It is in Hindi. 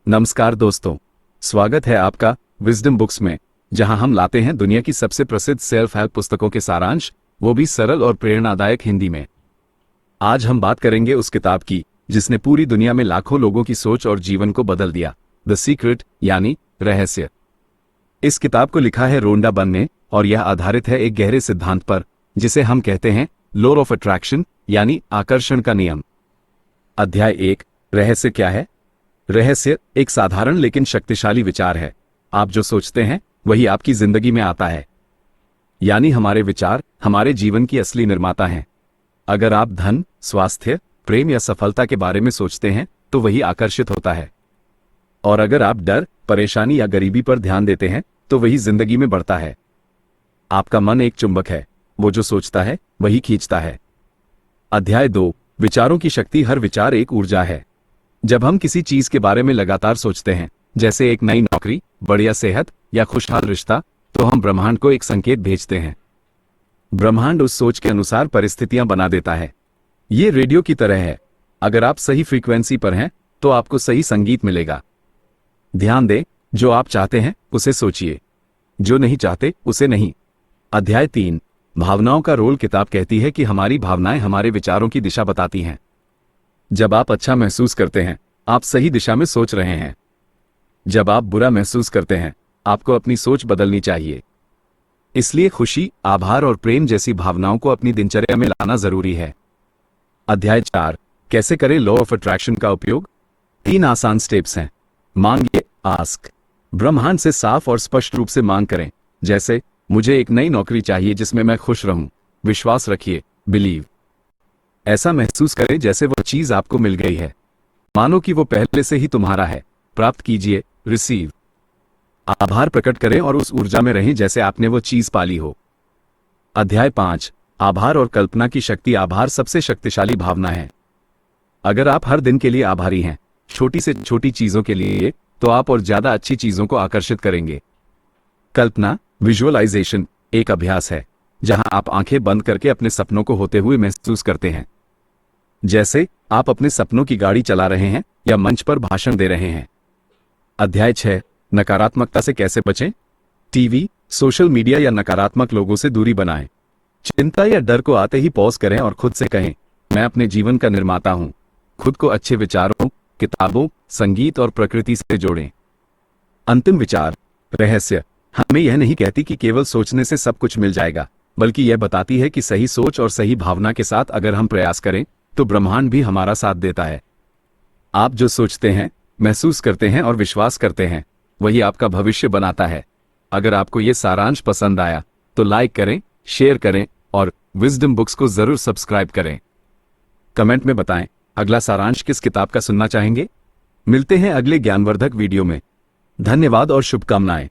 नमस्कार दोस्तों, स्वागत है आपका विजडम बुक्स में, जहां हम लाते हैं दुनिया की सबसे प्रसिद्ध सेल्फ हेल्प पुस्तकों के सारांश, वो भी सरल और प्रेरणादायक हिंदी में। आज हम बात करेंगे उस किताब की जिसने पूरी दुनिया में लाखों लोगों की सोच और जीवन को बदल दिया, द सीक्रेट यानी रहस्य। इस किताब को लिखा है रोंडा बर्न ने और यह आधारित है एक गहरे सिद्धांत पर जिसे हम कहते हैं लॉ ऑफ अट्रैक्शन यानी आकर्षण का नियम। अध्याय 1, रहस्य क्या है? रहस्य एक साधारण लेकिन शक्तिशाली विचार है। आप जो सोचते हैं वही आपकी जिंदगी में आता है, यानी हमारे विचार हमारे जीवन की असली निर्माता हैं। अगर आप धन, स्वास्थ्य, प्रेम या सफलता के बारे में सोचते हैं तो वही आकर्षित होता है, और अगर आप डर, परेशानी या गरीबी पर ध्यान देते हैं तो वही जिंदगी में बढ़ता है। आपका मन एक चुंबक है, वो जो सोचता है वही खींचता है। अध्याय 2, विचारों की शक्ति। हर विचार एक ऊर्जा है। जब हम किसी चीज के बारे में लगातार सोचते हैं, जैसे एक नई नौकरी, बढ़िया सेहत या खुशहाल रिश्ता, तो हम ब्रह्मांड को एक संकेत भेजते हैं। ब्रह्मांड उस सोच के अनुसार परिस्थितियां बना देता है। ये रेडियो की तरह है, अगर आप सही फ्रीक्वेंसी पर हैं तो आपको सही संगीत मिलेगा। ध्यान दें, जो आप चाहते हैं उसे सोचिए, जो नहीं चाहते उसे नहीं। अध्याय 3, भावनाओं का रोल। किताब कहती है कि हमारी भावनाएं हमारे विचारों की दिशा बताती हैं। जब आप अच्छा महसूस करते हैं, आप सही दिशा में सोच रहे हैं। जब आप बुरा महसूस करते हैं, आपको अपनी सोच बदलनी चाहिए। इसलिए खुशी, आभार और प्रेम जैसी भावनाओं को अपनी दिनचर्या में लाना जरूरी है। अध्याय 4, कैसे करें लॉ ऑफ अट्रैक्शन का उपयोग। 3 आसान स्टेप्स हैं। मांगिए, आस्क। ब्रह्मांड से साफ और स्पष्ट रूप से मांग करें, जैसे मुझे एक नई नौकरी चाहिए जिसमें मैं खुश रहूं। विश्वास रखिए, बिलीव। ऐसा महसूस करें जैसे वो चीज आपको मिल गई है, मानो कि वो पहले से ही तुम्हारा है। प्राप्त कीजिए, रिसीव। आभार प्रकट करें और उस ऊर्जा में रहें जैसे आपने वो चीज पाली हो। अध्याय 5, आभार और कल्पना की शक्ति। आभार सबसे शक्तिशाली भावना है। अगर आप हर दिन के लिए आभारी हैं, छोटी से छोटी चीजों के लिए, तो आप और ज्यादा अच्छी चीजों को आकर्षित करेंगे। कल्पना, विजुअलाइजेशन, एक अभ्यास है जहां आप आंखें बंद करके अपने सपनों को होते हुए महसूस करते हैं, जैसे आप अपने सपनों की गाड़ी चला रहे हैं या मंच पर भाषण दे रहे हैं। अध्याय 6, नकारात्मकता से कैसे बचें। टीवी, सोशल मीडिया या नकारात्मक लोगों से दूरी बनाएं। चिंता या डर को आते ही पॉज करें और खुद से कहें, मैं अपने जीवन का निर्माता हूं। खुद को अच्छे विचारों, किताबों, संगीत और प्रकृति से जोड़ें। अंतिम विचार, रहस्य हमें यह नहीं कहती कि केवल सोचने से सब कुछ मिल जाएगा, बल्कि यह बताती है कि सही सोच और सही भावना के साथ अगर हम प्रयास करें तो ब्रह्मांड भी हमारा साथ देता है। आप जो सोचते हैं, महसूस करते हैं और विश्वास करते हैं, वही आपका भविष्य बनाता है। अगर आपको यह सारांश पसंद आया तो लाइक करें, शेयर करें और विजडम बुक्स को जरूर सब्सक्राइब करें। कमेंट में बताएं अगला सारांश किस किताब का सुनना चाहेंगे। मिलते हैं अगले ज्ञानवर्धक वीडियो में। धन्यवाद और शुभकामनाएं।